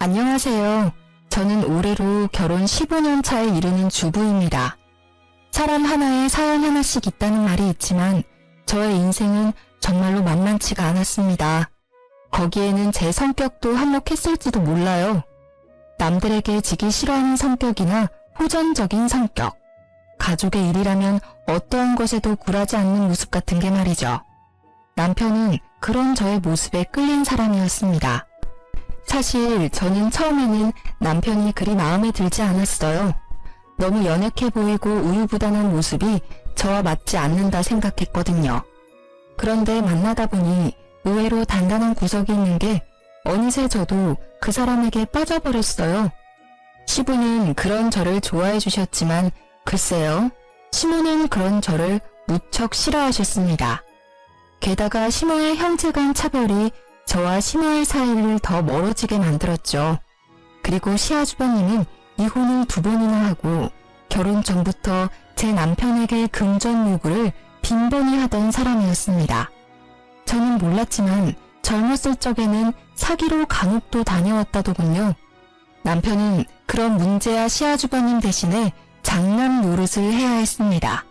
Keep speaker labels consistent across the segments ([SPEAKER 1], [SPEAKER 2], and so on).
[SPEAKER 1] 안녕하세요. 저는 올해로 결혼 15년 차에 이르는 주부입니다. 사람 하나에 사연 하나씩 있다는 말이 있지만 저의 인생은 정말로 만만치가 않았습니다. 거기에는 제 성격도 한몫했을지도 몰라요. 남들에게 지기 싫어하는 성격이나 호전적인 성격, 가족의 일이라면 어떠한 것에도 굴하지 않는 모습 같은 게 말이죠. 남편은 그런 저의 모습에 끌린 사람이었습니다. 사실 저는 처음에는 남편이 그리 마음에 들지 않았어요. 너무 연약해 보이고 우유부단한 모습이 저와 맞지 않는다 생각했거든요. 그런데 만나다 보니 의외로 단단한 구석이 있는 게 어느새 저도 그 사람에게 빠져버렸어요. 시부는 그런 저를 좋아해 주셨지만 글쎄요, 시모는 그런 저를 무척 싫어하셨습니다. 게다가 시모의 형제 간 차별이 저와 시모의 사이를 더 멀어지게 만들었죠. 그리고 시아주버님은 이혼을 2번이나 하고 결혼 전부터 제 남편에게 금전 요구를 빈번히 하던 사람이었습니다. 저는 몰랐지만 젊었을 적에는 사기로 감옥도 다녀왔다더군요. 남편은 그런 문제야 시아주버님 대신에 장남 노릇을 해야 했습니다.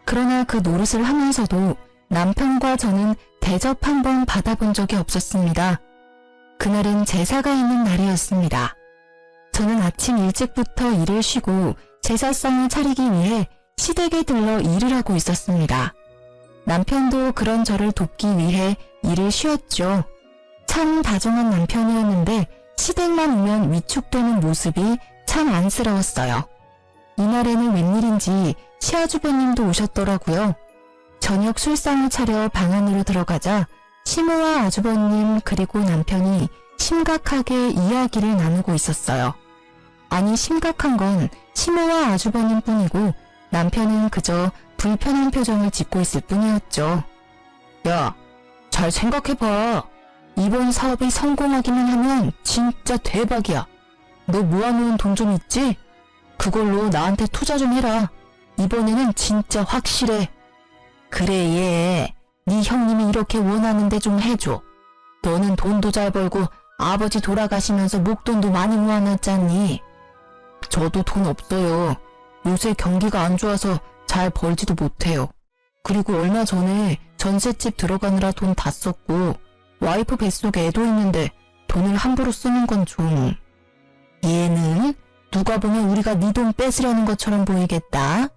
[SPEAKER 1] 그러나 그 노릇을 하면서도 남편과 저는 대접 한 번 받아본 적이 없었습니다. 그날은 제사가 있는 날이었습니다. 저는 아침 일찍부터 일을 쉬고 제사상을 차리기 위해 시댁에 들러 일을 하고 있었습니다. 남편도 그런 저를 돕기 위해 일을 쉬었죠. 참 다정한 남편이었는데 시댁만 오면 위축되는 모습이 참 안쓰러웠어요. 이날에는 웬일인지 시아주버님도 오셨더라고요. 저녁 술상을 차려 방 안으로 들어가자 시모와 아주버님 그리고 남편이 심각하게 이야기를 나누고 있었어요. 아니, 심각한 건 시모와 아주버님 뿐이고 남편은 그저 불편한 표정을 짓고 있을 뿐이었죠. 야, 잘 생각해봐. 이번 사업이 성공하기만 하면 진짜 대박이야. 너 모아놓은 돈 좀 있지? 그걸로 나한테 투자 좀 해라. 이번에는 진짜 확실해. 그래, 얘. 네 형님이 이렇게 원하는데 좀 해줘. 너는 돈도 잘 벌고 아버지 돌아가시면서 목돈도 많이 모아놨잖니. 저도 돈 없어요. 요새 경기가 안 좋아서 잘 벌지도 못해요. 그리고 얼마 전에 전셋집 들어가느라 돈 다 썼고 와이프 뱃속에 애도 있는데 돈을 함부로 쓰는 건 좀... 얘는 누가 보면 우리가 네 돈 뺏으려는 것처럼 보이겠다.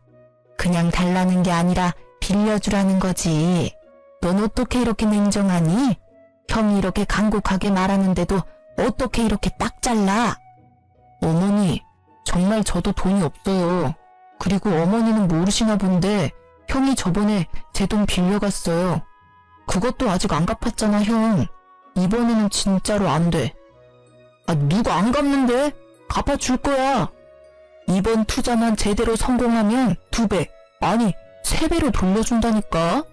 [SPEAKER 1] 그냥 달라는 게 아니라 빌려주라는 거지. 넌 어떻게 이렇게 냉정하니? 형이 이렇게 간곡하게 말하는데도 어떻게 이렇게 딱 잘라? 어머니, 정말 저도 돈이 없어요. 그리고 어머니는 모르시나 본데 형이 저번에 제 돈 빌려갔어요. 그것도 아직 안 갚았잖아, 형. 이번에는 진짜로 안 돼. 아, 누가 안 갚는데? 갚아줄 거야. 이번 투자만 제대로 성공하면 2배, 아니 3배로 돌려준다니까.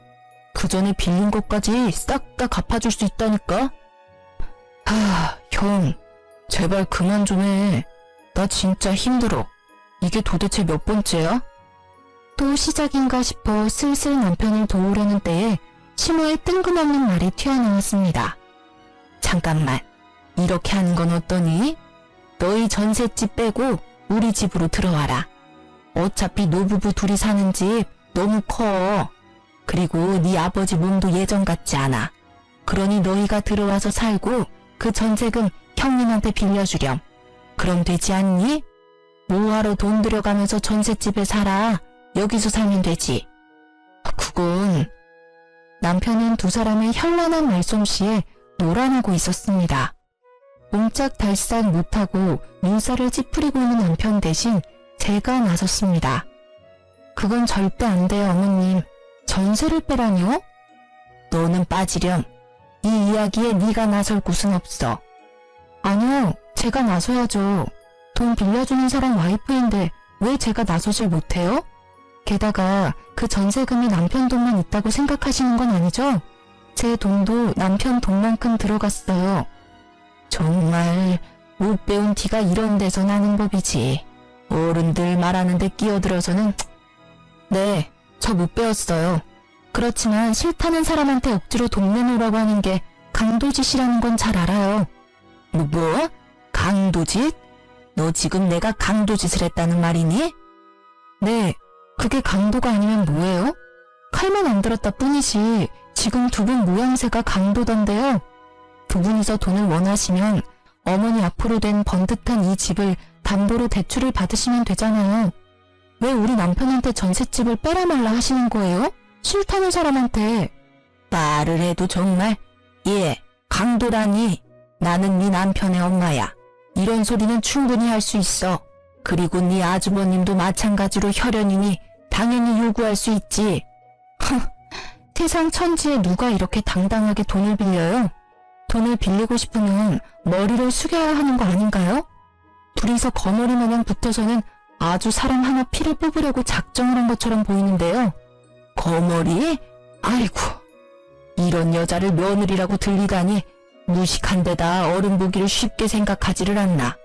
[SPEAKER 1] 그 전에 빌린 것까지 싹 다 갚아줄 수 있다니까. 형, 제발 그만 좀 해. 나 진짜 힘들어. 이게 도대체 몇 번째야? 또 시작인가 싶어 슬슬 남편을 도우려는 때에 시모의 뜬금없는 말이 튀어나왔습니다. 잠깐만, 이렇게 하는 건 어떠니? 너희 전셋집 빼고 우리 집으로 들어와라. 어차피 노부부 둘이 사는 집 너무 커. 그리고 네 아버지 몸도 예전 같지 않아. 그러니 너희가 들어와서 살고 그 전세금 형님한테 빌려주렴. 그럼 되지 않니? 뭐하러 돈 들여가면서 전셋집에 살아. 여기서 살면 되지. 그건... 남편은 두 사람의 현란한 말솜씨에 노란하고 있었습니다. 옴짝달싹 못하고 눈살을 찌푸리고 있는 남편 대신 제가 나섰습니다. 그건 절대 안 돼요, 어머님. 전세를 빼라뇨? 너는 빠지렴. 이 이야기에 네가 나설 곳은 없어. 아니요, 제가 나서야죠. 돈 빌려주는 사람 와이프인데 왜 제가 나서질 못해요? 게다가 그 전세금이 남편 돈만 있다고 생각하시는 건 아니죠? 제 돈도 남편 돈만큼 들어갔어요. 정말 못 배운 티가 이런 데서 나는 법이지. 어른들 말하는데 끼어들어서는... 네, 저 못 배웠어요. 그렇지만 싫다는 사람한테 억지로 돈 내놓으라고 하는 게 강도짓이라는 건 잘 알아요. 뭐? 강도짓? 너 지금 내가 강도짓을 했다는 말이니? 네, 그게 강도가 아니면 뭐예요? 칼만 안 들었다 뿐이지 지금 두 분 모양새가 강도던데요. 두 분이서 돈을 원하시면 어머니 앞으로 된 번듯한 이 집을 담보로 대출을 받으시면 되잖아요. 왜 우리 남편한테 전셋집을 빼라 말라 하시는 거예요? 싫다는 사람한테. 말을 해도 정말. 예, 강도라니. 나는 네 남편의 엄마야. 이런 소리는 충분히 할 수 있어. 그리고 네 아주버님도 마찬가지로 혈연이니 당연히 요구할 수 있지. 세상 천지에 누가 이렇게 당당하게 돈을 빌려요? 돈을 빌리고 싶으면 머리를 숙여야 하는 거 아닌가요? 둘이서 거머리 마냥 붙어서는 아주 사람 하나 피를 뽑으려고 작정을 한 것처럼 보이는데요. 거머리? 아이고, 이런 여자를 며느리라고 들리다니 무식한 데다 어른 보기를 쉽게 생각하지를 않나.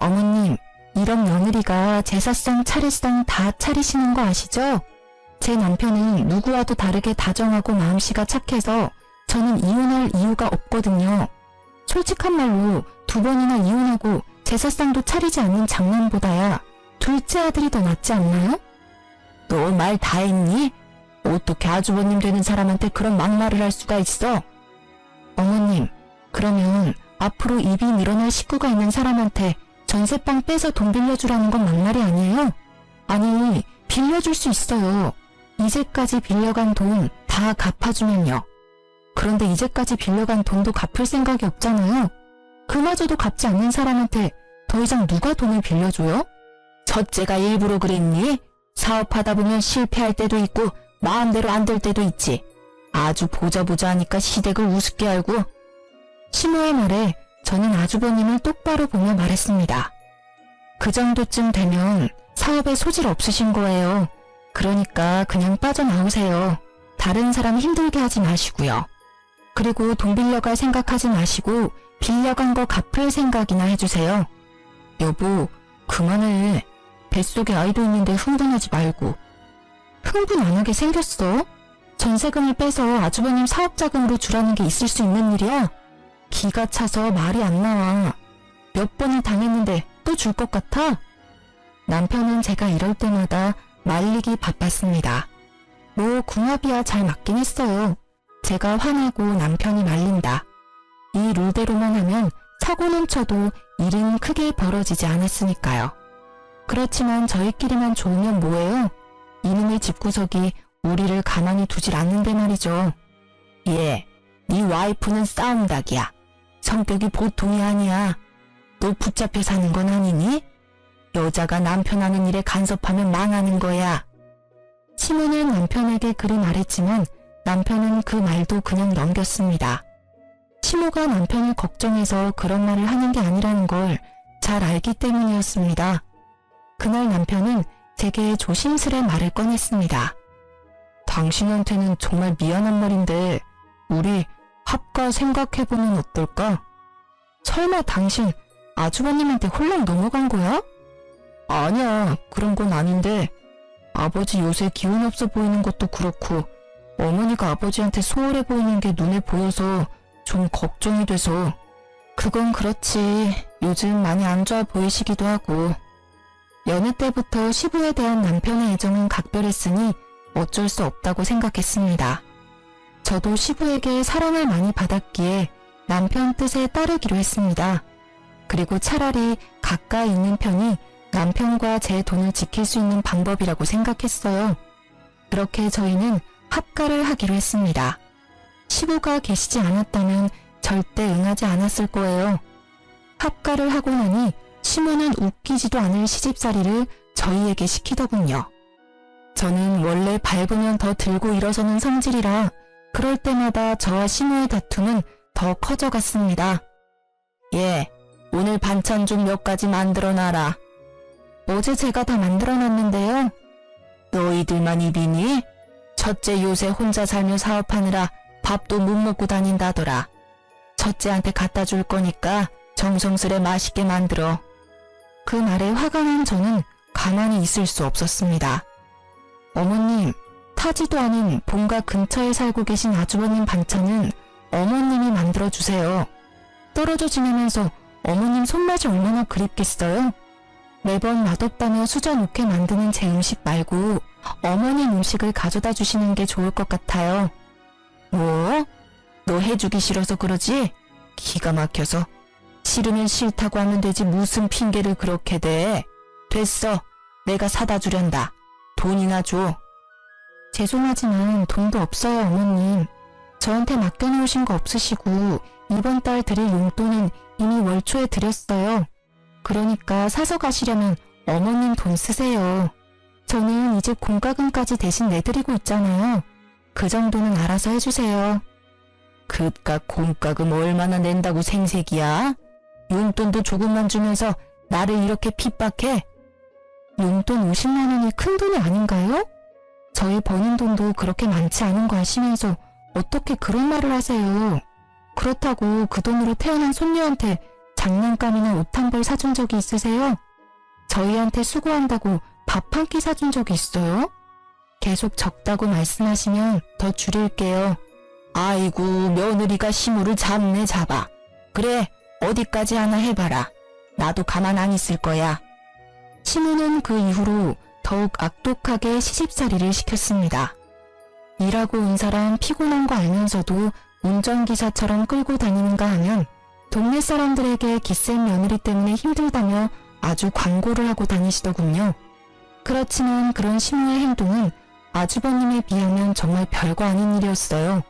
[SPEAKER 1] 어머님, 이런 며느리가 제사상 차례상 다 차리시는 거 아시죠? 제 남편은 누구와도 다르게 다정하고 마음씨가 착해서 저는 이혼할 이유가 없거든요. 솔직한 말로 두 번이나 이혼하고 제사상도 차리지 않는 장남보다야 둘째 아들이 더 낫지 않나요? 너 말 다 했니? 어떻게 아주버님 되는 사람한테 그런 막말을 할 수가 있어? 어머님, 그러면 앞으로 입이 늘어날 식구가 있는 사람한테 전세방 빼서 돈 빌려주라는 건 막말이 아니에요? 아니, 빌려줄 수 있어요. 이제까지 빌려간 돈 다 갚아주면요. 그런데 이제까지 빌려간 돈도 갚을 생각이 없잖아요. 그마저도 갚지 않는 사람한테 더 이상 누가 돈을 빌려줘요? 첫째가 일부러 그랬니? 사업하다 보면 실패할 때도 있고 마음대로 안 될 때도 있지. 아주 보자 하니까 시댁을 우습게 알고. 시모의 말에 저는 아주버님을 똑바로 보며 말했습니다. 그 정도쯤 되면 사업에 소질 없으신 거예요. 그러니까 그냥 빠져나오세요. 다른 사람 힘들게 하지 마시고요. 그리고 돈 빌려갈 생각하지 마시고 빌려간 거 갚을 생각이나 해주세요. 여보, 그만해. 뱃속에 아이도 있는데 흥분하지 말고. 흥분 안 하게 생겼어? 전세금을 빼서 아주버님 사업자금으로 주라는 게 있을 수 있는 일이야? 기가 차서 말이 안 나와. 몇 번을 당했는데 또 줄 것 같아? 남편은 제가 이럴 때마다 말리기 바빴습니다. 뭐 궁합이야 잘 맞긴 했어요. 제가 화내고 남편이 말린다. 이 룰대로만 하면 사고는 쳐도 일은 크게 벌어지지 않았으니까요. 그렇지만 저희끼리만 좋으면 뭐예요? 이놈의 집구석이 우리를 가만히 두질 않는데 말이죠. 예, 네 와이프는 싸움닭이야. 성격이 보통이 아니야. 너 붙잡혀 사는 건 아니니? 여자가 남편 하는 일에 간섭하면 망하는 거야. 시모는 남편에게 그리 말했지만 남편은 그 말도 그냥 넘겼습니다. 시모가 남편을 걱정해서 그런 말을 하는 게 아니라는 걸 잘 알기 때문이었습니다. 그날 남편은 제게 조심스레 말을 꺼냈습니다. 당신한테는 정말 미안한 말인데 우리 합가 생각해보면 어떨까? 설마 당신 아주버님한테 홀랑 넘어간 거야? 아니야, 그런 건 아닌데 아버지 요새 기운 없어 보이는 것도 그렇고 어머니가 아버지한테 소홀해 보이는 게 눈에 보여서 좀 걱정이 돼서. 그건 그렇지. 요즘 많이 안 좋아 보이시기도 하고. 여느 때부터 시부에 대한 남편의 애정은 각별했으니 어쩔 수 없다고 생각했습니다. 저도 시부에게 사랑을 많이 받았기에 남편 뜻에 따르기로 했습니다. 그리고 차라리 가까이 있는 편이 남편과 제 돈을 지킬 수 있는 방법이라고 생각했어요. 그렇게 저희는 합가를 하기로 했습니다. 시부가 계시지 않았다면 절대 응하지 않았을 거예요. 합가를 하고 나니 시모는 웃기지도 않을 시집살이를 저희에게 시키더군요. 저는 원래 밟으면 더 들고 일어서는 성질이라 그럴 때마다 저와 시모의 다툼은 더 커져갔습니다. 예, 오늘 반찬 좀 몇 가지 만들어놔라. 어제 제가 다 만들어놨는데요. 너희들만 입이니? 첫째 요새 혼자 살며 사업하느라 밥도 못 먹고 다닌다더라. 첫째한테 갖다 줄 거니까 정성스레 맛있게 만들어. 그 말에 화가 난 저는 가만히 있을 수 없었습니다. 어머님, 타지도 않은 본가 근처에 살고 계신 아주버님 반찬은 어머님이 만들어주세요. 떨어져 지내면서 어머님 손맛이 얼마나 그립겠어요? 매번 맛없다며 수저놓게 만드는 제 음식 말고 어머님 음식을 가져다 주시는 게 좋을 것 같아요. 뭐? 너 해주기 싫어서 그러지? 기가 막혀서. 싫으면 싫다고 하면 되지 무슨 핑계를 그렇게 대. 됐어. 내가 사다 주련다. 돈이나 줘. 죄송하지만 돈도 없어요, 어머님. 저한테 맡겨놓으신 거 없으시고 이번 달 드릴 용돈은 이미 월초에 드렸어요. 그러니까 사서 가시려면 어머님 돈 쓰세요. 저는 이제 공과금까지 대신 내드리고 있잖아요. 그 정도는 알아서 해주세요. 그깟 공과금 얼마나 낸다고 생색이야? 용돈도 조금만 주면서 나를 이렇게 핍박해? 용돈 50만 원이 큰 돈이 아닌가요? 저희 버는 돈도 그렇게 많지 않은 거 아시면서 어떻게 그런 말을 하세요? 그렇다고 그 돈으로 태어난 손녀한테 장난감이나 옷 한 벌 사준 적이 있으세요? 저희한테 수고한다고 밥 한 끼 사준 적이 있어요? 계속 적다고 말씀하시면 더 줄일게요. 아이고, 며느리가 시무를 잡네 잡아. 그래, 어디까지 하나 해봐라. 나도 가만 안 있을 거야. 시무는 그 이후로 더욱 악독하게 시집살이를 시켰습니다. 일하고 온 사람 피곤한 거 알면서도 운전기사처럼 끌고 다니는가 하면 동네 사람들에게 기센 며느리 때문에 힘들다며 아주 광고를 하고 다니시더군요. 그렇지만 그런 시무의 행동은 아주버님에 비하면 정말 별거 아닌 일이었어요.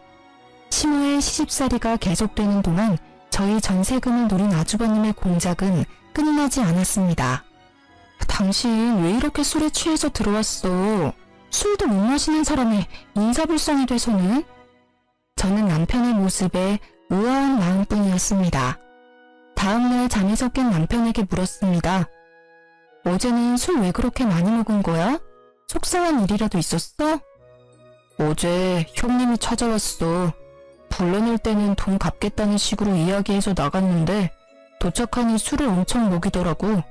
[SPEAKER 1] 시무의 시집살이가 계속되는 동안 저희 전세금을 노린 아주버님의 공작은 끊이지 않았습니다. 당신 왜 이렇게 술에 취해서 들어왔어? 술도 못 마시는 사람이 인사불성이 돼서는? 저는 남편의 모습에 의아한 마음뿐이었습니다. 다음날 잠에서 깬 남편에게 물었습니다. 어제는 술 왜 그렇게 많이 먹은 거야? 속상한 일이라도 있었어? 어제 형님이 찾아왔어. 불러낼 때는 돈 갚겠다는 식으로 이야기해서 나갔는데 도착하니 술을 엄청 먹이더라고.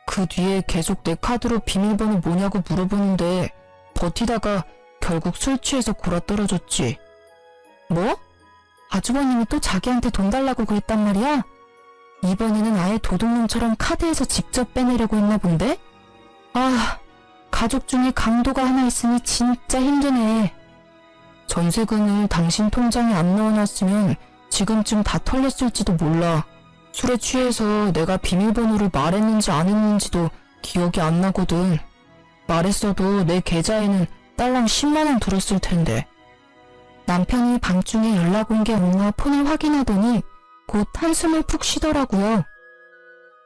[SPEAKER 1] 그 뒤에 계속 내 카드로 비밀번호 뭐냐고 물어보는데 버티다가 결국 술 취해서 골아떨어졌지. 뭐? 아주버님이 또 자기한테 돈 달라고 그랬단 말이야? 이번에는 아예 도둑놈처럼 카드에서 직접 빼내려고 했나 본데? 아, 가족 중에 강도가 하나 있으니 진짜 힘드네. 전세금을 당신 통장에 안 넣어놨으면 지금쯤 다 털렸을지도 몰라. 술에 취해서 내가 비밀번호를 말했는지 안 했는지도 기억이 안 나거든. 말했어도 내 계좌에는 딸랑 10만 원 들었을 텐데. 남편이 밤중에 연락 온 게 없나 폰을 확인하더니 곧 한숨을 푹 쉬더라고요.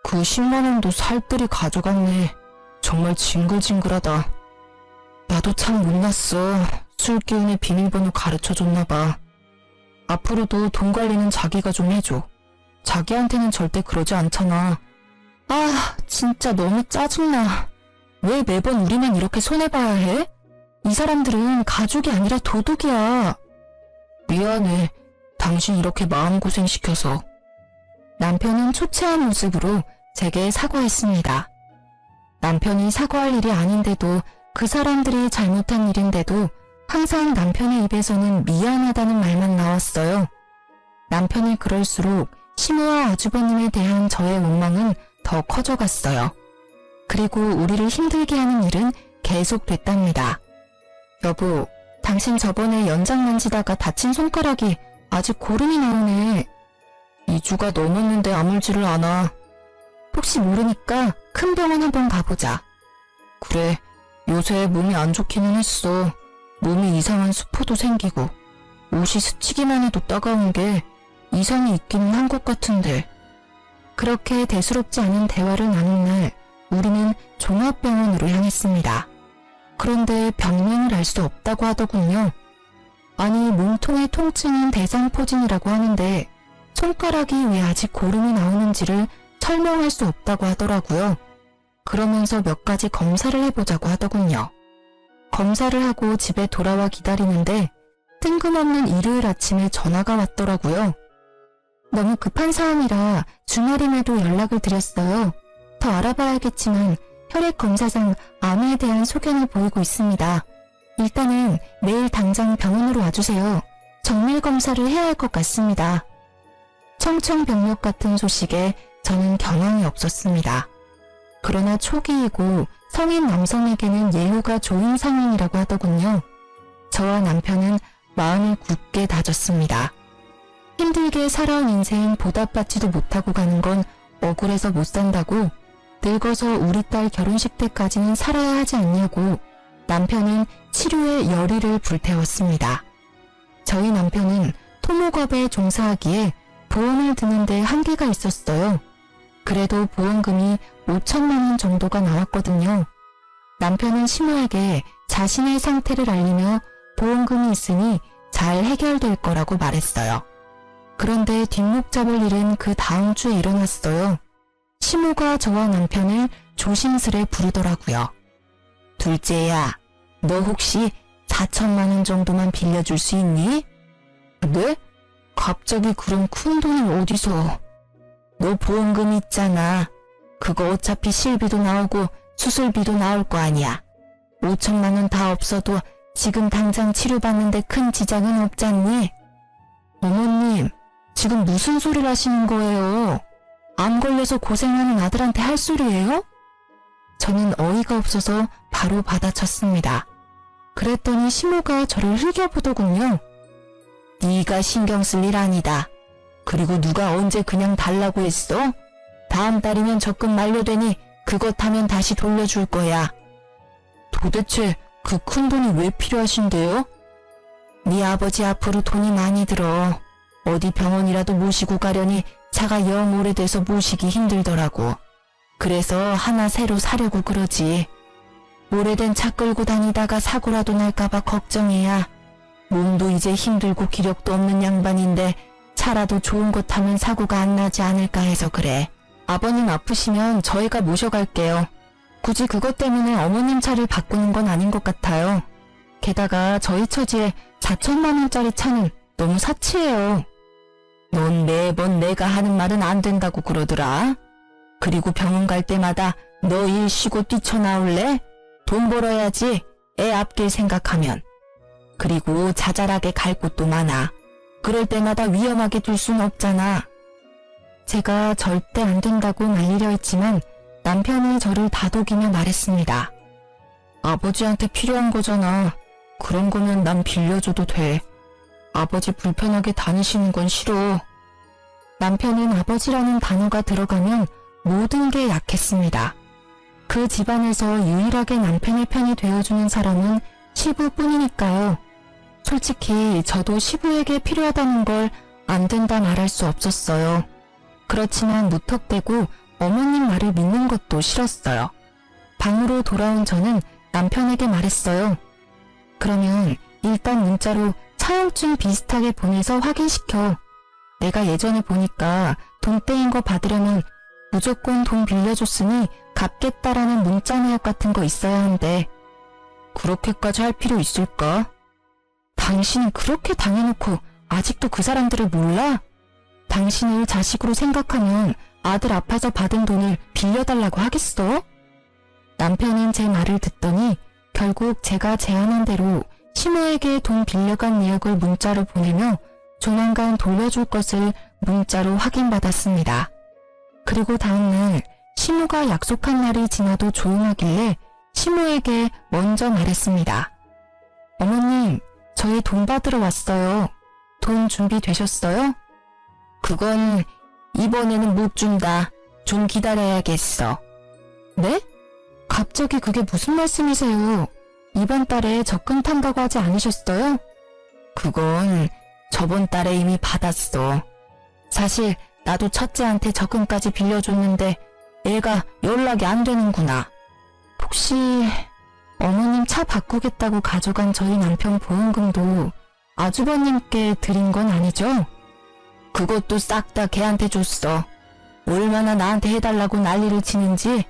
[SPEAKER 1] 그 10만 원도 살뜰히 가져갔네. 정말 징글징글하다. 나도 참 못났어. 술 기운에 비밀번호 가르쳐줬나 봐. 앞으로도 돈 관리는 자기가 좀 해줘. 자기한테는 절대 그러지 않잖아. 아, 진짜 너무 짜증나. 왜 매번 우리만 이렇게 손해봐야 해? 이 사람들은 가족이 아니라 도둑이야. 미안해. 당신 이렇게 마음고생 시켜서. 남편은 초췌한 모습으로 제게 사과했습니다. 남편이 사과할 일이 아닌데도 그 사람들이 잘못한 일인데도 항상 남편의 입에서는 미안하다는 말만 나왔어요. 남편이 그럴수록 시무와 아주버님에 대한 저의 원망은 더 커져갔어요. 그리고 우리를 힘들게 하는 일은 계속됐답니다. 여보, 당신 저번에 연장 만지다가 다친 손가락이 아직 고름이 나오네. 2주가 넘었는데 아물지를 않아. 혹시 모르니까 큰 병원 한번 가보자. 그래, 요새 몸이 안 좋기는 했어. 몸이 이상한 수포도 생기고 옷이 스치기만 해도 따가운 게 이상이 있기는 한 것 같은데. 그렇게 대수롭지 않은 대화를 나눈 날 우리는 종합병원으로 향했습니다. 그런데 병명을 알 수 없다고 하더군요. 아니, 몸통의 통증은 대상포진이라고 하는데 손가락이 왜 아직 고름이 나오는지를 설명할 수 없다고 하더라고요. 그러면서 몇 가지 검사를 해보자고 하더군요. 검사를 하고 집에 돌아와 기다리는데 뜬금없는 일요일 아침에 전화가 왔더라고요. 너무 급한 사안이라 주말임에도 연락을 드렸어요. 더 알아봐야겠지만 혈액 검사상 암에 대한 소견을 보이고 있습니다. 일단은 내일 당장 병원으로 와주세요. 정밀 검사를 해야 할 것 같습니다. 청청병력 같은 소식에 저는 경황이 없었습니다. 그러나 초기이고 성인 남성에게는 예후가 좋은 상황이라고 하더군요. 저와 남편은 마음을 굳게 다졌습니다. 힘들게 살아온 인생 보답받지도 못하고 가는 건 억울해서 못 산다고, 늙어서 우리 딸 결혼식 때까지는 살아야 하지 않냐고 남편은 치료에 열의를 불태웠습니다. 저희 남편은 토목업에 종사하기에 보험을 드는데 한계가 있었어요. 그래도 보험금이 5천만 원 정도가 나왔거든요. 남편은 시모에게 자신의 상태를 알리며 보험금이 있으니 잘 해결될 거라고 말했어요. 그런데 뒷목 잡을 일은 그 다음 주에 일어났어요. 시모가 저와 남편을 조심스레 부르더라고요. 둘째야, 너 혹시 4천만 원 정도만 빌려줄 수 있니? 네? 갑자기 그런 큰 돈을 어디서? 너 보험금 있잖아. 그거 어차피 실비도 나오고 수술비도 나올 거 아니야. 5천만 원 다 없어도 지금 당장 치료받는데 큰 지장은 없잖니? 어머님, 지금 무슨 소리를 하시는 거예요? 암 걸려서 고생하는 아들한테 할 소리예요? 저는 어이가 없어서 바로 받아쳤습니다. 그랬더니 시모가 저를 흘겨보더군요. 네가 신경 쓸 일 아니다. 그리고 누가 언제 그냥 달라고 했어? 다음 달이면 적금 만료되니 그것 하면 다시 돌려줄 거야. 도대체 그 큰 돈이 왜 필요하신데요? 네 아버지 앞으로 돈이 많이 들어. 어디 병원이라도 모시고 가려니 차가 영 오래돼서 모시기 힘들더라고. 그래서 하나 새로 사려고 그러지. 오래된 차 끌고 다니다가 사고라도 날까봐 걱정이야. 몸도 이제 힘들고 기력도 없는 양반인데 차라도 좋은 것 타면 사고가 안 나지 않을까 해서 그래. 아버님 아프시면 저희가 모셔갈게요. 굳이 그것 때문에 어머님 차를 바꾸는 건 아닌 것 같아요. 게다가 저희 처지에 4천만 원짜리 차는 너무 사치예요. 넌 매번 내가 하는 말은 안 된다고 그러더라. 그리고 병원 갈 때마다 너 일 쉬고 뛰쳐나올래? 돈 벌어야지. 애 앞길 생각하면. 그리고 자잘하게 갈 곳도 많아. 그럴 때마다 위험하게 둘 순 없잖아. 제가 절대 안 된다고 말리려 했지만 남편이 저를 다독이며 말했습니다. 아버지한테 필요한 거잖아. 그런 거는 난 빌려줘도 돼. 아버지 불편하게 다니시는 건 싫어. 남편은 아버지라는 단어가 들어가면 모든 게 약했습니다. 그 집안에서 유일하게 남편의 편이 되어주는 사람은 시부뿐이니까요. 솔직히 저도 시부에게 필요하다는 걸 안 된다 말할 수 없었어요. 그렇지만 무턱대고 어머님 말을 믿는 것도 싫었어요. 방으로 돌아온 저는 남편에게 말했어요. 그러면 일단 문자로 차용증 비슷하게 보내서 확인시켜. 내가 예전에 보니까 돈 떼인 거 받으려면 무조건 돈 빌려줬으니 갚겠다라는 문자 내역 같은 거 있어야 한대. 그렇게까지 할 필요 있을까? 당신은 그렇게 당해놓고 아직도 그 사람들을 몰라? 당신을 자식으로 생각하면 아들 아파서 받은 돈을 빌려달라고 하겠어? 남편은 제 말을 듣더니 결국 제가 제안한 대로 시모에게 돈 빌려간 내역을 문자로 보내며 조만간 돌려줄 것을 문자로 확인받았습니다. 그리고 다음날 시모가 약속한 날이 지나도 조용하길래 시모에게 먼저 말했습니다. 어머님, 저희 돈 받으러 왔어요. 돈 준비되셨어요? 그건 이번에는 못 준다. 좀 기다려야겠어. 네? 갑자기 그게 무슨 말씀이세요? 이번 달에 적금 탄다고 하지 않으셨어요? 그건 저번 달에 이미 받았어. 사실 나도 첫째한테 적금까지 빌려줬는데 애가 연락이 안 되는구나. 혹시 어머님 차 바꾸겠다고 가져간 저희 남편 보험금도 아주버님께 드린 건 아니죠? 그것도 싹 다 걔한테 줬어. 얼마나 나한테 해달라고 난리를 치는지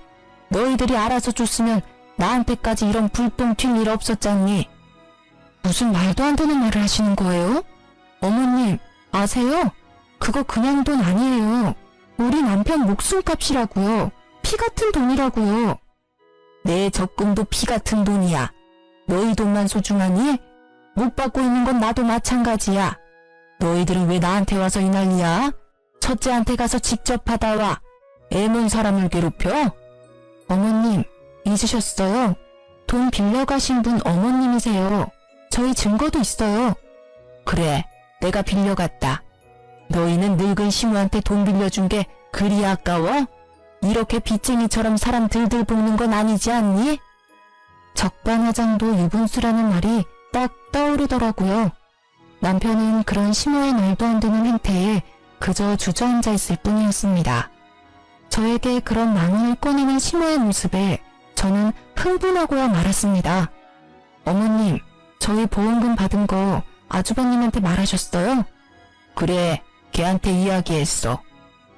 [SPEAKER 1] 너희들이 알아서 줬으면 나한테까지 이런 불똥 튈 일 없었잖니. 무슨 말도 안 되는 말을 하시는 거예요? 어머님, 아세요? 그거 그냥 돈 아니에요. 우리 남편 목숨값이라고요. 피 같은 돈이라고요. 내 적금도 피 같은 돈이야. 너희 돈만 소중하니? 못 받고 있는 건 나도 마찬가지야. 너희들은 왜 나한테 와서 이 난리야? 첫째한테 가서 직접 받아와. 애몬 사람을 괴롭혀? 어머님, 잊으셨어요? 돈 빌려가신 분 어머님이세요. 저희 증거도 있어요. 그래, 내가 빌려갔다. 너희는 늙은 시무한테 돈 빌려준 게 그리 아까워? 이렇게 빚쟁이처럼 사람 들들 볶는 건 아니지 않니? 적반하장도 유분수라는 말이 딱 떠오르더라고요. 남편은 그런 시무의 말도 안 되는 행태에 그저 주저앉아 있을 뿐이었습니다. 저에게 그런 망언을 꺼내는 시무의 모습에 저는 흥분하고야 말았습니다. 어머님, 저희 보험금 받은 거 아주버님한테 말하셨어요? 그래, 걔한테 이야기했어.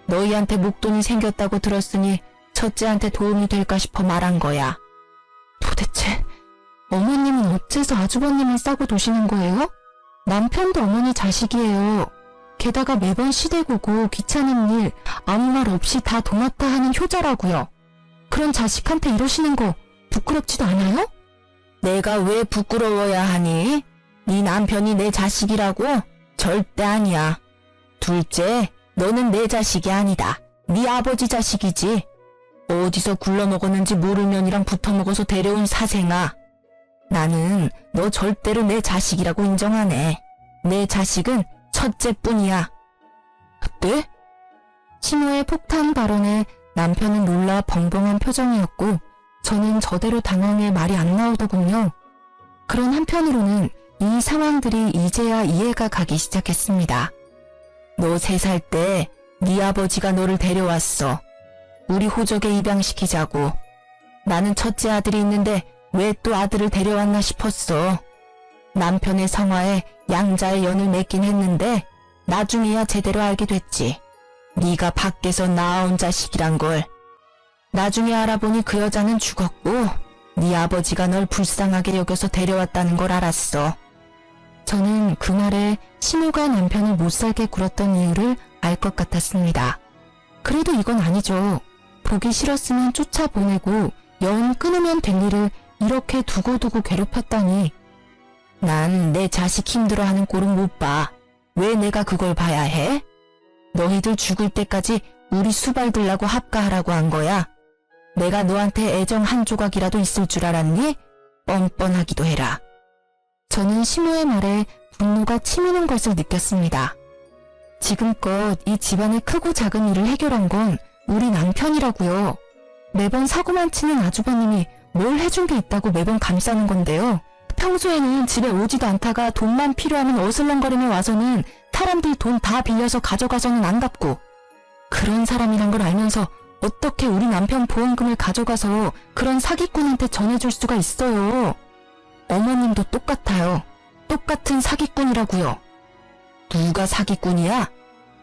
[SPEAKER 1] 너희한테 목돈이 생겼다고 들었으니 첫째한테 도움이 될까 싶어 말한 거야. 도대체 어머님은 어째서 아주버님을 싸고 도시는 거예요? 남편도 어머니 자식이에요. 게다가 매번 시대고고 귀찮은 일 아무 말 없이 다 도맡아 하는 효자라고요. 그런 자식한테 이러시는 거 부끄럽지도 않아요? 내가 왜 부끄러워야 하니? 네 남편이 내 자식이라고? 절대 아니야. 둘째, 너는 내 자식이 아니다. 네 아버지 자식이지. 어디서 굴러먹었는지 모를 년이랑 붙어먹어서 데려온 사생아. 나는 너 절대로 내 자식이라고 인정 안 해. 내 자식은 첫째뿐이야. 네? 시무의 폭탄 발언에 남편은 놀라 벙벙한 표정이었고 저는 저대로 당황해 말이 안 나오더군요. 그런 한편으로는 이 상황들이 이제야 이해가 가기 시작했습니다. 너 3살 때 네 아버지가 너를 데려왔어. 우리 호적에 입양시키자고. 나는 첫째 아들이 있는데 왜 또 아들을 데려왔나 싶었어. 남편의 성화에 양자의 연을 맺긴 했는데 나중에야 제대로 알게 됐지. 네가 밖에서 낳아온 자식이란 걸. 나중에 알아보니 그 여자는 죽었고 네 아버지가 널 불쌍하게 여겨서 데려왔다는 걸 알았어. 저는 그 말에 시무가 남편을 못살게 굴었던 이유를 알 것 같았습니다. 그래도 이건 아니죠. 보기 싫었으면 쫓아보내고 연 끊으면 될 일을 이렇게 두고두고 괴롭혔다니. 난 내 자식 힘들어하는 꼴은 못 봐. 왜 내가 그걸 봐야 해? 너희들 죽을 때까지 우리 수발 들라고 합가하라고 한 거야. 내가 너한테 애정 한 조각이라도 있을 줄 알았니? 뻔뻔하기도 해라. 저는 시무의 말에 분노가 치미는 것을 느꼈습니다. 지금껏 이 집안의 크고 작은 일을 해결한 건 우리 남편이라고요. 매번 사고만 치는 아주버님이 뭘 해준 게 있다고 매번 감싸는 건데요. 평소에는 집에 오지도 않다가 돈만 필요하면 어슬렁거리며 와서는 사람들 돈 다 빌려서 가져가서는 안 갚고, 그런 사람이란 걸 알면서 어떻게 우리 남편 보험금을 가져가서 그런 사기꾼한테 전해줄 수가 있어요. 어머님도 똑같아요. 똑같은 사기꾼이라고요. 누가 사기꾼이야?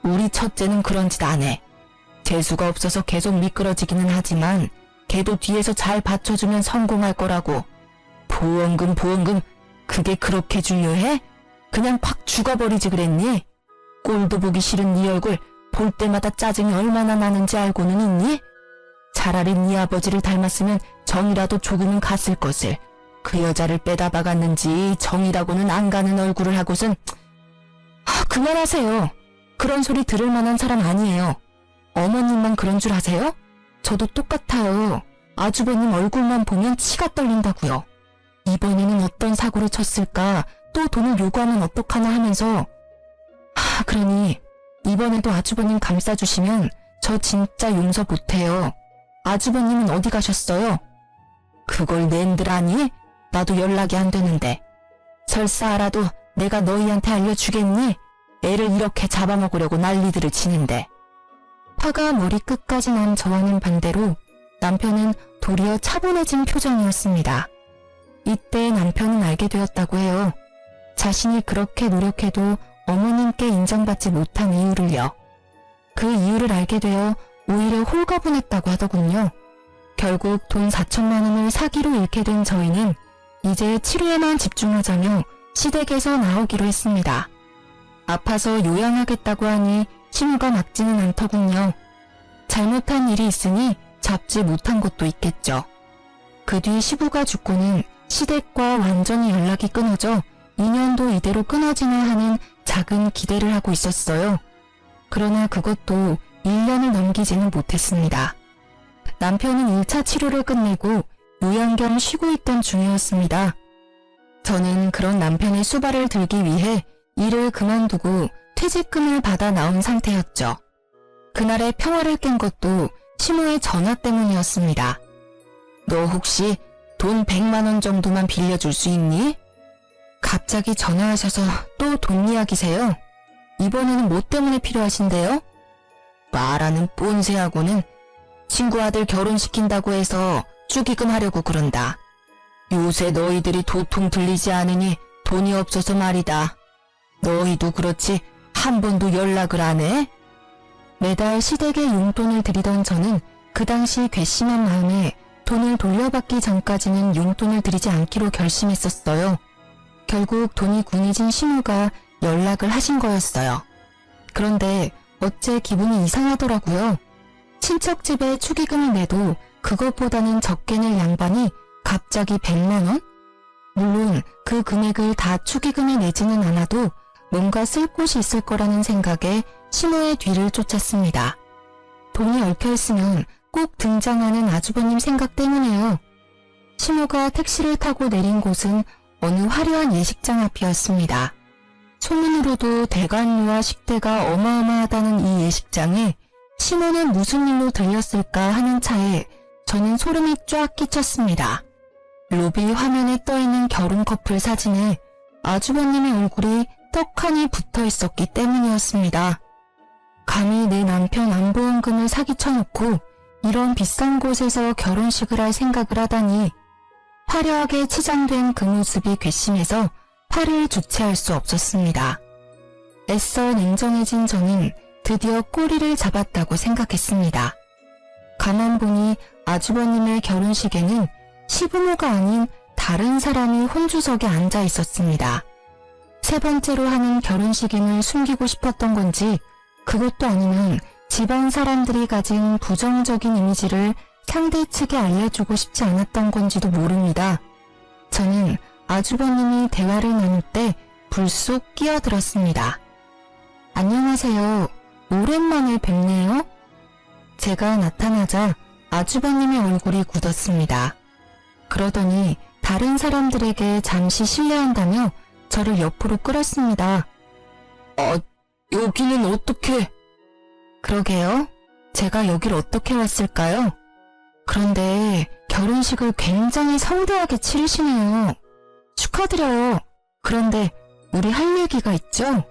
[SPEAKER 1] 우리 첫째는 그런 짓 안 해. 재수가 없어서 계속 미끄러지기는 하지만 걔도 뒤에서 잘 받쳐주면 성공할 거라고. 보험금 그게 그렇게 중요해? 그냥 팍 죽어버리지 그랬니? 꼴도 보기 싫은 네 얼굴 볼 때마다 짜증이 얼마나 나는지 알고는 있니? 차라리 네 아버지를 닮았으면 정이라도 조금은 갔을 것을. 그 여자를 빼다 박았는지 정이라고는 안 가는 얼굴을 하고선. 그만하세요. 그런 소리 들을 만한 사람 아니에요. 어머님만 그런 줄 아세요? 저도 똑같아요. 아주버님 얼굴만 보면 치가 떨린다고요. 이번에는 어떤 사고를 쳤을까, 또 돈을 요구하면 어떡하나 하면서. 그러니 이번에도 아주버님 감싸주시면 저 진짜 용서 못해요. 아주버님은 어디 가셨어요? 그걸 낸들 아니? 나도 연락이 안 되는데. 설사 알아도 내가 너희한테 알려주겠니? 애를 이렇게 잡아먹으려고 난리들을 치는데. 화가 머리끝까지 난 저와는 반대로 남편은 도리어 차분해진 표정이었습니다. 이때 남편은 알게 되었다고 해요. 자신이 그렇게 노력해도 어머님께 인정받지 못한 이유를요. 그 이유를 알게 되어 오히려 홀가분했다고 하더군요. 결국 돈 4천만 원을 사기로 잃게 된 저희는 이제 치료에만 집중하자며 시댁에서 나오기로 했습니다. 아파서 요양하겠다고 하니 시무가 막지는 않더군요. 잘못한 일이 있으니 잡지 못한 것도 있겠죠. 그 뒤 시부가 죽고는 시댁과 완전히 연락이 끊어져 2년도 이대로 끊어지나 하는 작은 기대를 하고 있었어요. 그러나 그것도 1년을 넘기지는 못했습니다. 남편은 1차 치료를 끝내고 요양 겸 쉬고 있던 중이었습니다. 저는 그런 남편의 수발을 들기 위해 일을 그만두고 퇴직금을 받아 나온 상태였죠. 그날의 평화를 깬 것도 시모의 전화 때문이었습니다. 너 혹시 돈 100만 원 정도만 빌려줄 수 있니? 갑자기 전화하셔서 또 돈 이야기세요? 이번에는 뭐 때문에 필요하신데요? 말하는 뽐새하고는 친구 아들 결혼시킨다고 해서 축의금 하려고 그런다. 요새 너희들이 도통 들리지 않으니 돈이 없어서 말이다. 너희도 그렇지 한 번도 연락을 안 해? 매달 시댁에 용돈을 드리던 저는 그 당시 괘씸한 마음에 돈을 돌려받기 전까지는 용돈을 드리지 않기로 결심했었어요. 결국 돈이 궁해진 시모가 연락을 하신 거였어요. 그런데 어째 기분이 이상하더라고요. 친척 집에 축의금을 내도 그것보다는 적게 낼 양반이 갑자기 100만 원? 물론 그 금액을 다 축의금에 내지는 않아도 뭔가 쓸 곳이 있을 거라는 생각에 시모의 뒤를 쫓았습니다. 돈이 얽혀있으면 꼭 등장하는 아주버님 생각 때문이에요. 시모가 택시를 타고 내린 곳은 어느 화려한 예식장 앞이었습니다. 소문으로도 대관료와 식대가 어마어마하다는 이 예식장에 시모는 무슨 일로 들렸을까 하는 차에 저는 소름이 쫙 끼쳤습니다. 로비 화면에 떠있는 결혼 커플 사진에 아주버님의 얼굴이 떡하니 붙어 있었기 때문이었습니다. 감히 내 남편 안보험금을 사기쳐놓고 이런 비싼 곳에서 결혼식을 할 생각을 하다니 화려하게 치장된 그 모습이 괘씸해서 팔을 주체할 수 없었습니다. 애써 냉정해진 저는 드디어 꼬리를 잡았다고 생각했습니다. 가만 보니 아주버님의 결혼식에는 시부모가 아닌 다른 사람이 혼주석에 앉아 있었습니다. 세 번째로 하는 결혼식임을 숨기고 싶었던 건지 그것도 아니면 집안 사람들이 가진 부정적인 이미지를 상대 측에 알려주고 싶지 않았던 건지도 모릅니다. 저는 아주버님이 대화를 나눌 때 불쑥 끼어들었습니다. 안녕하세요. 오랜만에 뵙네요. 제가 나타나자 아주버님의 얼굴이 굳었습니다. 그러더니 다른 사람들에게 잠시 실례한다며 저를 옆으로 끌었습니다. 여기는 어떻게? 그러게요. 제가 여길 어떻게 왔을까요? 그런데 결혼식을 굉장히 성대하게 치르시네요. 축하드려요. 그런데 우리 할 얘기가 있죠?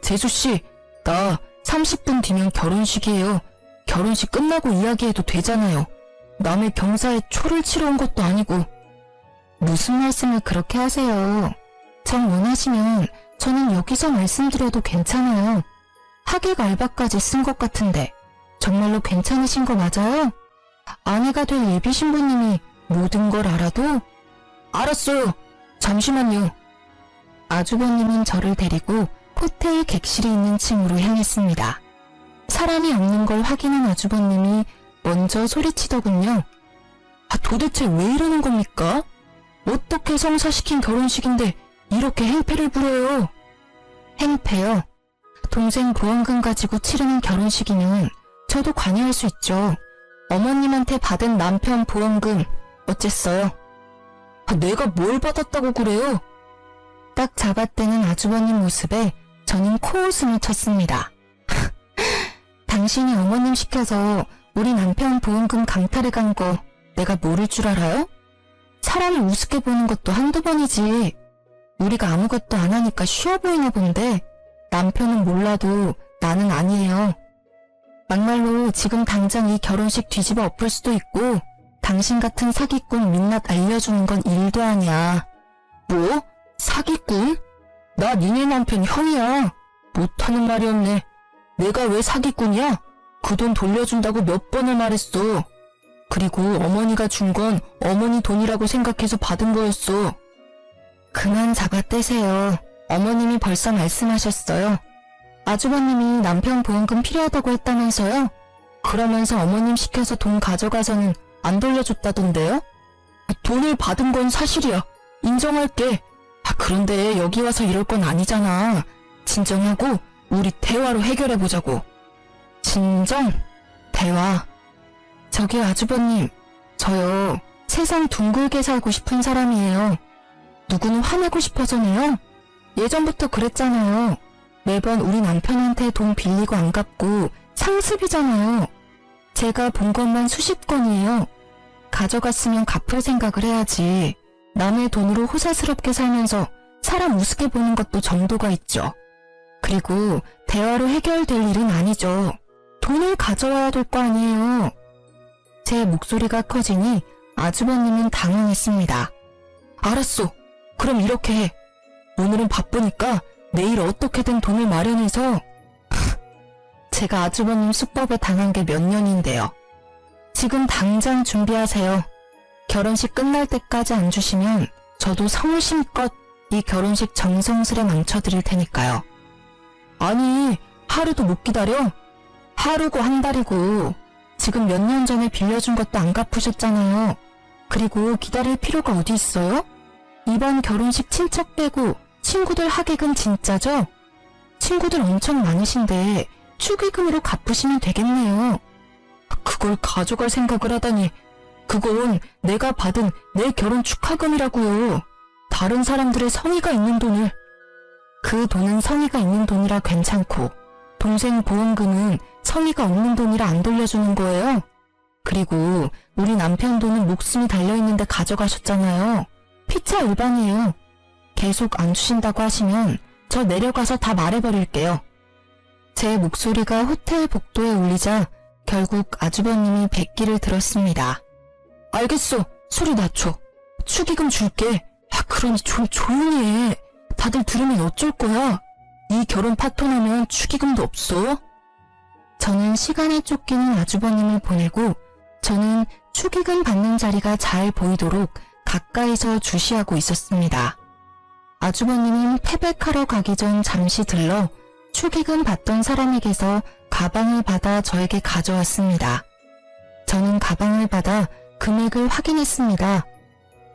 [SPEAKER 1] 재수씨, 나 30분 뒤면 결혼식이에요. 결혼식 끝나고 이야기해도 되잖아요. 남의 경사에 초를 치러 온 것도 아니고. 무슨 말씀을 그렇게 하세요? 정 원하시면 저는 여기서 말씀드려도 괜찮아요. 하객 알바까지 쓴 것 같은데 정말로 괜찮으신 거 맞아요? 아내가 될 예비 신부님이 모든 걸 알아도? 알았어요. 잠시만요. 아주버님은 저를 데리고 호텔 객실이 있는 층으로 향했습니다. 사람이 없는 걸 확인한 아주버님이 먼저 소리치더군요. 도대체 왜 이러는 겁니까? 어떻게 성사시킨 결혼식인데 이렇게 행패를 부려요? 행패요? 동생 보험금 가지고 치르는 결혼식이면 저도 관여할 수 있죠. 어머님한테 받은 남편 보험금 어쨌어요? 내가 뭘 받았다고 그래요? 딱 잡아떼는 아주버님 모습에 저는 코웃음을 쳤습니다. 당신이 어머님 시켜서 우리 남편 보험금 강탈해 간 거 내가 모를 줄 알아요? 사람을 우습게 보는 것도 한두 번이지. 우리가 아무것도 안 하니까 쉬워 보이나 본데 남편은 몰라도 나는 아니에요. 막말로 지금 당장 이 결혼식 뒤집어 엎을 수도 있고 당신 같은 사기꾼 민낯 알려주는 건 일도 아니야. 뭐? 사기꾼? 나 니네 남편 형이야. 못하는 말이 없네. 내가 왜 사기꾼이야? 그 돈 돌려준다고 몇 번을 말했어. 그리고 어머니가 준 건 어머니 돈이라고 생각해서 받은 거였어. 그만 잡아떼세요. 어머님이 벌써 말씀하셨어요. 아주버님이 남편 보험금 필요하다고 했다면서요? 그러면서 어머님 시켜서 돈 가져가서는 안 돌려줬다던데요? 돈을 받은 건 사실이야. 인정할게. 그런데 여기 와서 이럴 건 아니잖아. 진정하고 우리 대화로 해결해보자고. 진정? 대화. 저기 아주버님, 저요. 세상 둥글게 살고 싶은 사람이에요. 누구는 화내고 싶어서네요. 예전부터 그랬잖아요. 매번 우리 남편한테 돈 빌리고 안 갚고 상습이잖아요. 제가 본 것만 수십 건이에요. 가져갔으면 갚을 생각을 해야지. 남의 돈으로 호사스럽게 살면서 사람 우습게 보는 것도 정도가 있죠. 그리고 대화로 해결될 일은 아니죠. 돈을 가져와야 될 거 아니에요. 제 목소리가 커지니 아주버님은 당황했습니다. 알았어. 그럼 이렇게 해. 오늘은 바쁘니까 내일 어떻게든 돈을 마련해서. 제가 아주버님 수법에 당한 게 몇 년인데요. 지금 당장 준비하세요. 결혼식 끝날 때까지 안 주시면 저도 성심껏 이 결혼식 정성스레 망쳐드릴 테니까요. 아니, 하루도 못 기다려? 하루고 한 달이고 지금 몇 년 전에 빌려준 것도 안 갚으셨잖아요. 그리고 기다릴 필요가 어디 있어요? 이번 결혼식 친척 빼고 친구들 하객은 진짜죠? 친구들 엄청 많으신데 축의금으로 갚으시면 되겠네요. 그걸 가져갈 생각을 하다니. 그건 내가 받은 내 결혼 축하금이라고요. 다른 사람들의 성의가 있는 돈을. 그 돈은 성의가 있는 돈이라 괜찮고 동생 보험금은 성의가 없는 돈이라 안 돌려주는 거예요. 그리고 우리 남편 돈은 목숨이 달려있는데 가져가셨잖아요. 피차 일반이에요. 계속 안 주신다고 하시면 저 내려가서 다 말해버릴게요. 제 목소리가 호텔 복도에 울리자 결국 아주버님이 백기를 들었습니다. 알겠어. 소리 낮춰. 축의금 줄게. 그러니 좀 조용히 해. 다들 들으면 어쩔 거야. 이 결혼 파토나면 축의금도 없어. 저는 시간에 쫓기는 아주버님을 보내고 저는 축의금 받는 자리가 잘 보이도록 가까이서 주시하고 있었습니다. 아주버님은 태백하러 가기 전 잠시 들러 축의금 받던 사람에게서 가방을 받아 저에게 가져왔습니다. 저는 가방을 받아 금액을 확인했습니다.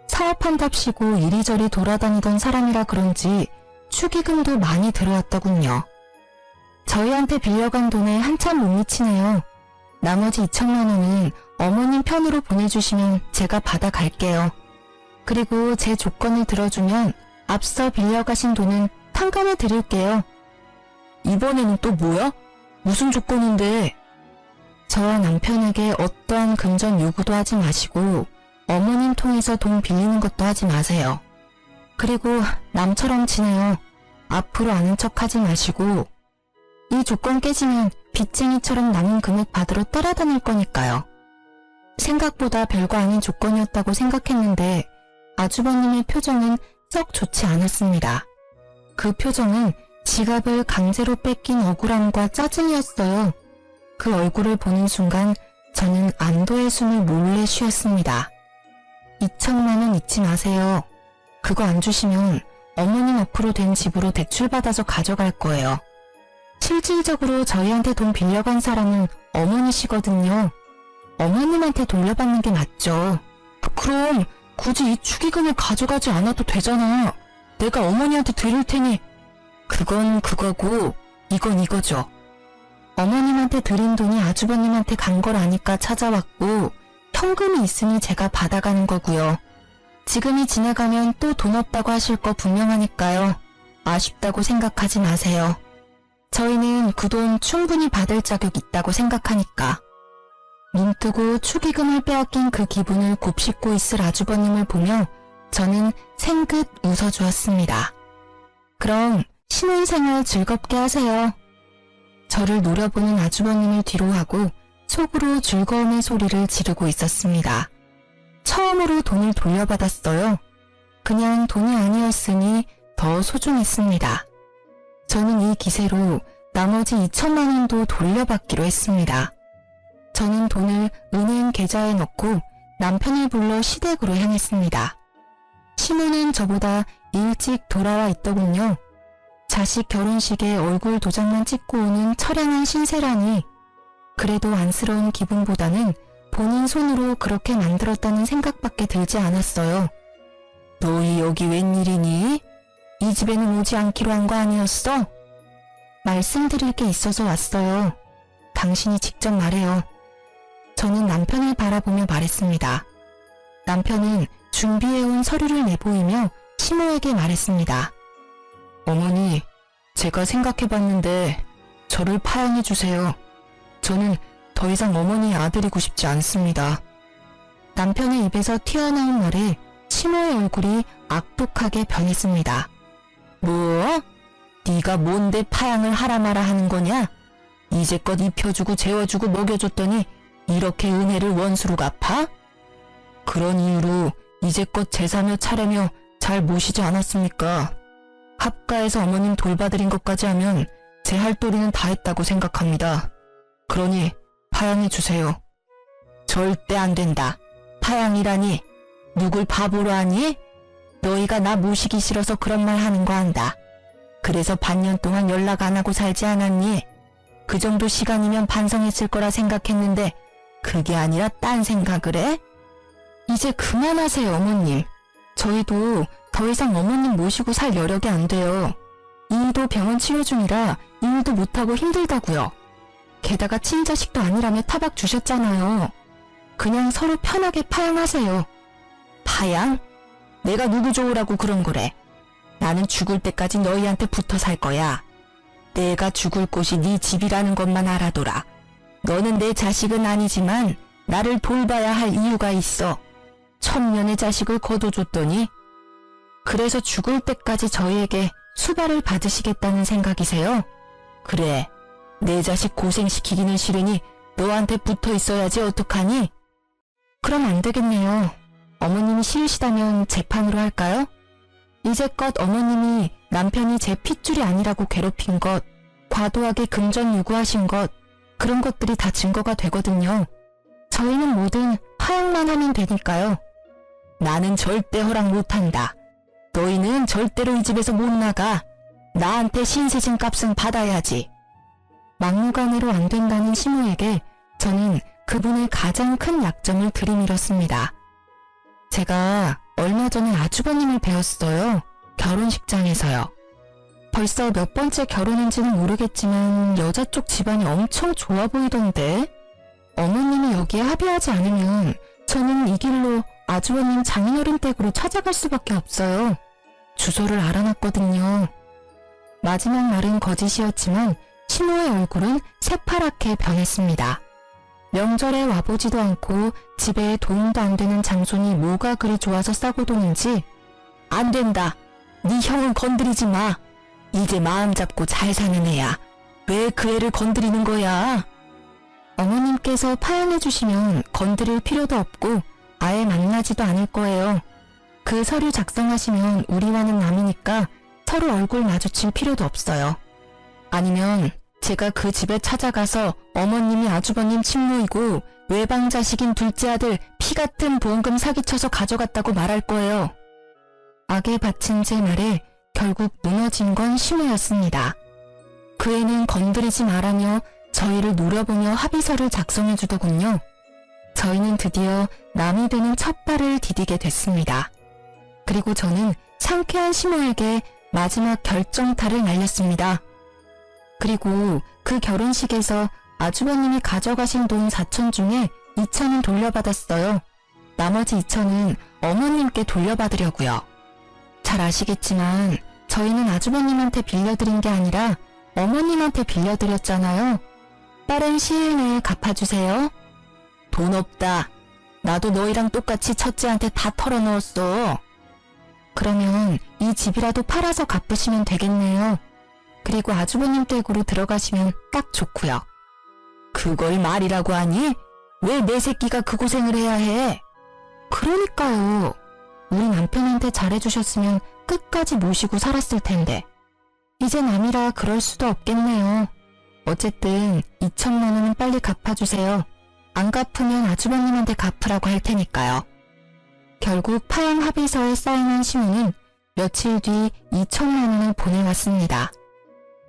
[SPEAKER 1] 사업한답시고 이리저리 돌아다니던 사람이라 그런지 축의금도 많이 들어왔더군요. 저희한테 빌려간 돈에 한참 못 미치네요. 나머지 2천만 원은 어머님 편으로 보내주시면 제가 받아갈게요. 그리고 제 조건을 들어주면 앞서 빌려가신 돈은 탕감해 드릴게요. 이번에는 또 뭐야? 무슨 조건인데? 저와 남편에게 어떠한 금전 요구도 하지 마시고 어머님 통해서 돈 빌리는 것도 하지 마세요. 그리고 남처럼 지내요. 앞으로 아는 척 하지 마시고 이 조건 깨지면 빚쟁이처럼 남은 금액 받으러 따라다닐 거니까요. 생각보다 별거 아닌 조건이었다고 생각했는데 아주버님의 표정은 썩 좋지 않았습니다. 그 표정은 지갑을 강제로 뺏긴 억울함과 짜증이었어요. 그 얼굴을 보는 순간 저는 안도의 숨을 몰래 쉬었습니다. 2천만 원 잊지 마세요. 그거 안 주시면 어머님 앞으로 된 집으로 대출받아서 가져갈 거예요. 실질적으로 저희한테 돈 빌려간 사람은 어머니시거든요. 어머님한테 돌려받는 게 맞죠. 그럼 굳이 이 축의금을 가져가지 않아도 되잖아. 내가 어머니한테 드릴 테니. 그건 그거고 이건 이거죠. 어머님한테 드린 돈이 아주버님한테 간 걸 아니까 찾아왔고 현금이 있으니 제가 받아가는 거고요. 지금이 지나가면 또 돈 없다고 하실 거 분명하니까요. 아쉽다고 생각하지 마세요. 저희는 그 돈 충분히 받을 자격 있다고 생각하니까. 눈뜨고 축의금을 빼앗긴 그 기분을 곱씹고 있을 아주버님을 보며 저는 생긋 웃어주었습니다. 그럼 신혼생활 즐겁게 하세요. 저를 노려보는 아주버님을 뒤로하고 속으로 즐거움의 소리를 지르고 있었습니다. 처음으로 돈을 돌려받았어요. 그냥 돈이 아니었으니 더 소중했습니다. 저는 이 기세로 나머지 2천만 원도 돌려받기로 했습니다. 저는 돈을 은행 계좌에 넣고 남편을 불러 시댁으로 향했습니다. 신우는 저보다 일찍 돌아와 있더군요. 자식 결혼식에 얼굴 도장만 찍고 오는 처량한 신세라니 그래도 안쓰러운 기분보다는 본인 손으로 그렇게 만들었다는 생각밖에 들지 않았어요. 너희 여기 웬일이니? 이 집에는 오지 않기로 한 거 아니었어? 말씀드릴 게 있어서 왔어요. 당신이 직접 말해요. 저는 남편을 바라보며 말했습니다. 남편은 준비해온 서류를 내보이며 시모에게 말했습니다. 어머니, 제가 생각해봤는데 저를 파양해주세요. 저는 더 이상 어머니의 아들이고 싶지 않습니다. 남편의 입에서 튀어나온 말에 시모의 얼굴이 악독하게 변했습니다. 뭐? 네가 뭔데 파양을 하라 마라 하는 거냐? 이제껏 입혀주고 재워주고 먹여줬더니 이렇게 은혜를 원수로 갚아? 그런 이유로 이제껏 제사며 차례며 잘 모시지 않았습니까? 합가에서 어머님 돌봐드린 것까지 하면 제 할 도리는 다 했다고 생각합니다. 그러니 파양해주세요. 절대 안 된다. 파양이라니? 누굴 바보로 하니? 너희가 나 모시기 싫어서 그런 말 하는 거 안다. 그래서 반년 동안 연락 안 하고 살지 않았니? 그 정도 시간이면 반성했을 거라 생각했는데 그게 아니라 딴 생각을 해? 이제 그만하세요, 어머님. 저희도 더 이상 어머님 모시고 살 여력이 안 돼요. 이도 병원 치료 중이라 일도 못하고 힘들다고요. 게다가 친자식도 아니라며 타박 주셨잖아요. 그냥 서로 편하게 파양하세요. 파양? 내가 누구 좋으라고 그런 거래. 나는 죽을 때까지 너희한테 붙어 살 거야. 내가 죽을 곳이 네 집이라는 것만 알아둬라. 너는 내 자식은 아니지만 나를 돌봐야 할 이유가 있어. 천년의 자식을 거둬줬더니 그래서 죽을 때까지 저희에게 수발을 받으시겠다는 생각이세요? 그래, 내 자식 고생시키기는 싫으니 너한테 붙어 있어야지 어떡하니? 그럼 안 되겠네요. 어머님이 싫으시다면 재판으로 할까요? 이제껏 어머님이 남편이 제 핏줄이 아니라고 괴롭힌 것, 과도하게 금전 요구하신 것, 그런 것들이 다 증거가 되거든요. 저희는 뭐든 파양만 하면 되니까요. 나는 절대 허락 못한다. 너희는 절대로 이 집에서 못 나가. 나한테 신세진 값은 받아야지. 막무가내로 안 된다는 시모에게 저는 그분의 가장 큰 약점을 들이밀었습니다. 제가 얼마 전에 아주버님을 배웠어요. 결혼식장에서요. 벌써 몇 번째 결혼인지는 모르겠지만 여자 쪽 집안이 엄청 좋아 보이던데 어머님이 여기에 합의하지 않으면 저는 이 길로 아주버님 장인어른 댁으로 찾아갈 수밖에 없어요. 주소를 알아놨거든요. 마지막 말은 거짓이었지만 시모의 얼굴은 새파랗게 변했습니다. 명절에 와보지도 않고 집에 도움도 안 되는 장손이 뭐가 그리 좋아서 싸고 도는지. 안 된다. 네 형은 건드리지 마. 이제 마음 잡고 잘 사는 애야. 왜 그 애를 건드리는 거야? 어머님께서 파양해 주시면 건드릴 필요도 없고 아예 만나지도 않을 거예요. 그 서류 작성하시면 우리와는 남이니까 서로 얼굴 마주칠 필요도 없어요. 아니면 제가 그 집에 찾아가서 어머님이 아주버님 친모이고 외방 자식인 둘째 아들 피 같은 보험금 사기쳐서 가져갔다고 말할 거예요. 악에 바친 제 말에 결국 무너진 건 시모였습니다. 그 애는 건드리지 말라며 저희를 노려보며 합의서를 작성해 주더군요. 저희는 드디어 남이 되는 첫 발을 디디게 됐습니다. 그리고 저는 상쾌한 시모에게 마지막 결정타를 날렸습니다. 그리고 그 결혼식에서 아주버님이 가져가신 돈 4천 중에 2천은 돌려받았어요. 나머지 2천은 어머님께 돌려받으려고요. 잘 아시겠지만 저희는 아주버님한테 빌려드린 게 아니라 어머님한테 빌려드렸잖아요. 빠른 시일 내에 갚아주세요. 돈 없다. 나도 너희랑 똑같이 첫째한테 다 털어넣었어. 그러면 이 집이라도 팔아서 갚으시면 되겠네요. 그리고 아주버님 댁으로 들어가시면 딱 좋고요. 그걸 말이라고 하니? 왜 내 새끼가 그 고생을 해야 해? 그러니까요. 우리 남편한테 잘해주셨으면 끝까지 모시고 살았을 텐데. 이제 남이라 그럴 수도 없겠네요. 어쨌든 2천만 원은 빨리 갚아주세요. 안 갚으면 아주버님한테 갚으라고 할 테니까요. 결국 파양 합의서에 사인한 시모는 며칠 뒤 2천만 원을 보내왔습니다.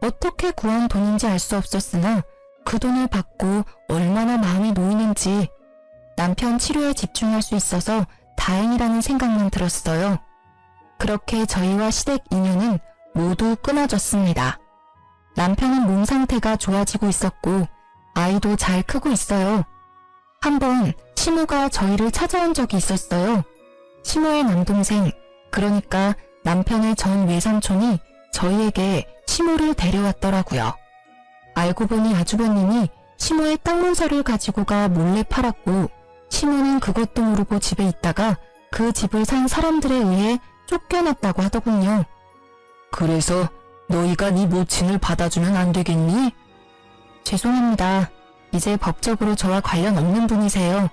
[SPEAKER 1] 어떻게 구한 돈인지 알 수 없었으나 그 돈을 받고 얼마나 마음이 놓이는지 남편 치료에 집중할 수 있어서 다행이라는 생각만 들었어요. 그렇게 저희와 시댁 인연은 모두 끊어졌습니다. 남편은 몸 상태가 좋아지고 있었고 아이도 잘 크고 있어요. 한번 시모가 저희를 찾아온 적이 있었어요. 시모의 남동생, 그러니까 남편의 전 외삼촌이 저희에게 시모를 데려왔더라고요. 알고 보니 아주버님이 시모의 땅 문서를 가지고 가 몰래 팔았고, 시모는 그것도 모르고 집에 있다가 그 집을 산 사람들에 의해 쫓겨났다고 하더군요. 그래서 너희가 네 모친을 받아주면 안 되겠니? 죄송합니다. 이제 법적으로 저와 관련 없는 분이세요.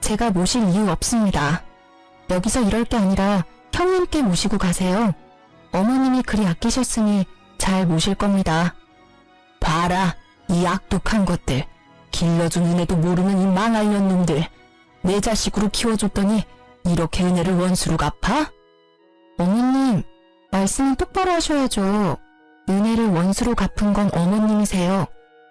[SPEAKER 1] 제가 모실 이유 없습니다. 여기서 이럴 게 아니라 형님께 모시고 가세요. 어머님이 그리 아끼셨으니 잘 모실 겁니다. 봐라, 이 악독한 것들. 길러준 은혜도 모르는 이 망할 년놈들. 내 자식으로 키워줬더니 이렇게 은혜를 원수로 갚아? 어머님, 말씀은 똑바로 하셔야죠. 은혜를 원수로 갚은 건 어머님이세요.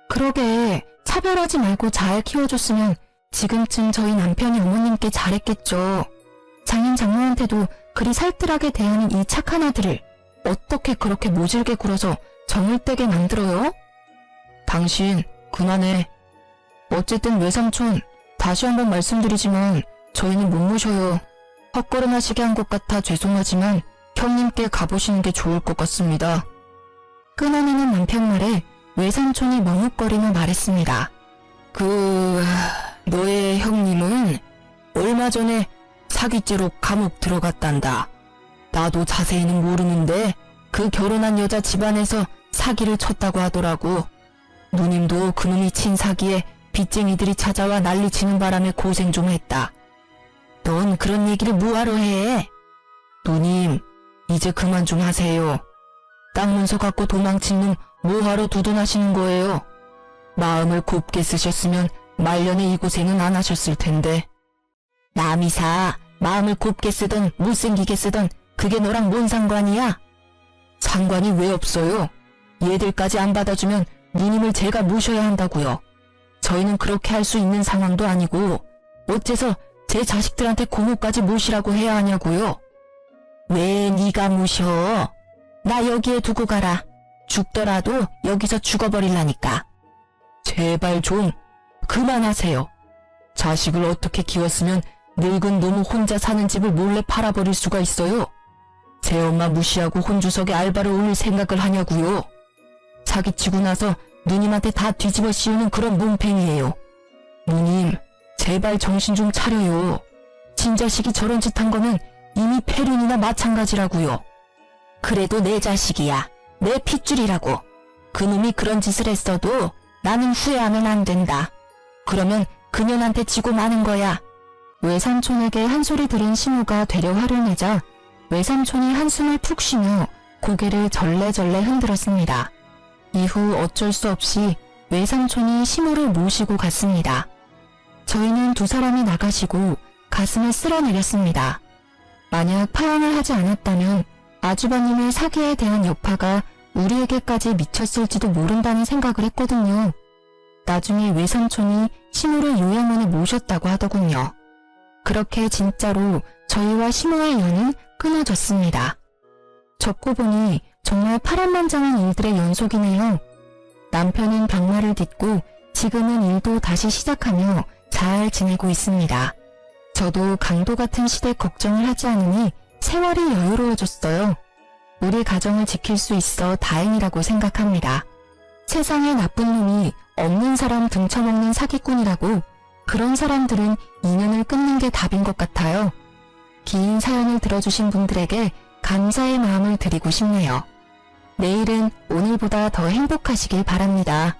[SPEAKER 1] 그러게 차별하지 말고 잘 키워줬으면 지금쯤 저희 남편이 어머님께 잘했겠죠. 장인 장모한테도 그리 살뜰하게 대하는 이 착한 아들을 어떻게 그렇게 모질게 굴어서 정을 떼게 만들어요? 당신 그만해. 어쨌든 외삼촌, 다시 한번 말씀드리지만 저희는 못 모셔요. 헛걸음하시게 한 것 같아 죄송하지만 형님께 가보시는 게 좋을 것 같습니다. 끊어내는 남편 말에 외삼촌이 머뭇거리며 말했습니다. 너의 형님은 얼마 전에 사기죄로 감옥 들어갔단다. 나도 자세히는 모르는데 그 결혼한 여자 집안에서 사기를 쳤다고 하더라고. 누님도 그놈이 친 사기에 빚쟁이들이 찾아와 난리치는 바람에 고생 좀 했다. 넌 그런 얘기를 뭐하러 해? 누님, 이제 그만 좀 하세요. 땅 문서 갖고 도망친 놈 뭐하러 두둔하시는 거예요? 마음을 곱게 쓰셨으면 말년에 이 고생은 안 하셨을 텐데. 남이사, 마음을 곱게 쓰든 못생기게 쓰든 그게 너랑 뭔 상관이야? 상관이 왜 없어요? 얘들까지 안 받아주면 누님을 제가 모셔야 한다고요. 저희는 그렇게 할 수 있는 상황도 아니고 어째서 제 자식들한테 고모까지 모시라고 해야 하냐고요? 왜 네가 모셔? 나 여기에 두고 가라. 죽더라도 여기서 죽어버릴라니까. 제발 좀 그만하세요. 자식을 어떻게 키웠으면 늙은 노모 혼자 사는 집을 몰래 팔아버릴 수가 있어요? 제 엄마 무시하고 혼주석에 알바를 올릴 생각을 하냐고요? 사기치고 나서 누님한테 다 뒤집어 씌우는 그런 몸팽이에요. 누님, 제발 정신 좀 차려요. 친자식이 저런 짓 한 거면 이미 폐륜이나 마찬가지라고요. 그래도 내 자식이야. 내 핏줄이라고. 그놈이 그런 짓을 했어도 나는 후회하면 안 된다. 그러면 그년한테 지고 마는 거야. 외삼촌에게 한 소리 들은 시모가 되려 화를 내자 외삼촌이 한숨을 푹 쉬며 고개를 절레절레 흔들었습니다. 이후 어쩔 수 없이 외삼촌이 시모를 모시고 갔습니다. 저희는 두 사람이 나가시고 가슴을 쓸어내렸습니다. 만약 파양을 하지 않았다면 아주버님의 사기에 대한 여파가 우리에게까지 미쳤을지도 모른다는 생각을 했거든요. 나중에 외삼촌이 시모를 요양원에 모셨다고 하더군요. 그렇게 진짜로 저희와 시모의 연은 끊어졌습니다. 적고 보니 정말 파란만장한 일들의 연속이네요. 남편은 병마를 딛고 지금은 일도 다시 시작하며 잘 지내고 있습니다. 저도 강도 같은 시댁 걱정을 하지 않으니 세월이 여유로워졌어요. 우리 가정을 지킬 수 있어 다행이라고 생각합니다. 세상에 나쁜 놈이 없는 사람 등쳐먹는 사기꾼이라고 그런 사람들은 인연을 끊는 게 답인 것 같아요. 긴 사연을 들어주신 분들에게 감사의 마음을 드리고 싶네요. 내일은 오늘보다 더 행복하시길 바랍니다.